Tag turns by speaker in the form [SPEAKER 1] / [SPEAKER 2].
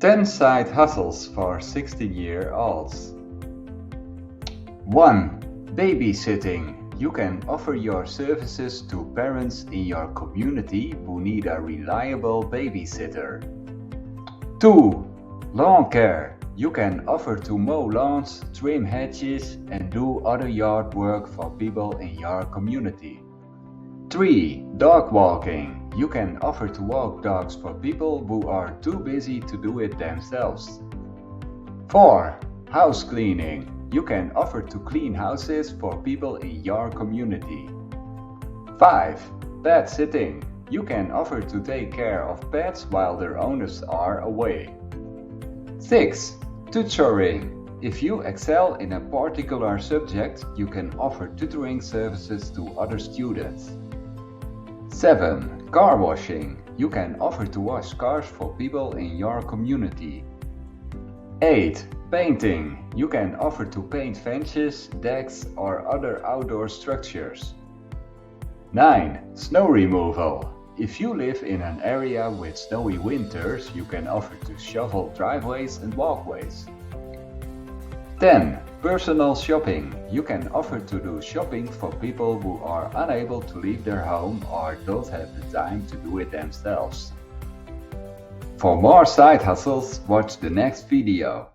[SPEAKER 1] 10 side hustles for 16-year-olds. 1. Babysitting. You can offer your services to parents in your community who need a reliable babysitter. 2. Lawn care. You can offer to mow lawns, trim hedges, and do other yard work for people in your community. 3. Dog walking. You can offer to walk dogs for people who are too busy to do it themselves. 4. House cleaning. You can offer to clean houses for people in your community. 5. Pet sitting. You can offer to take care of pets while their owners are away. 6. Tutoring. If you excel in a particular subject, you can offer tutoring services to other students. 7. Car washing. You can offer to wash cars for people in your community. 8. Painting. You can offer to paint fences, decks, or other outdoor structures. 9. Snow removal. If you live in an area with snowy winters, you can offer to shovel driveways and walkways. 10. Personal shopping. You can offer to do shopping for people who are unable to leave their home or don't have the time to do it themselves. For more side hustles, watch the next video.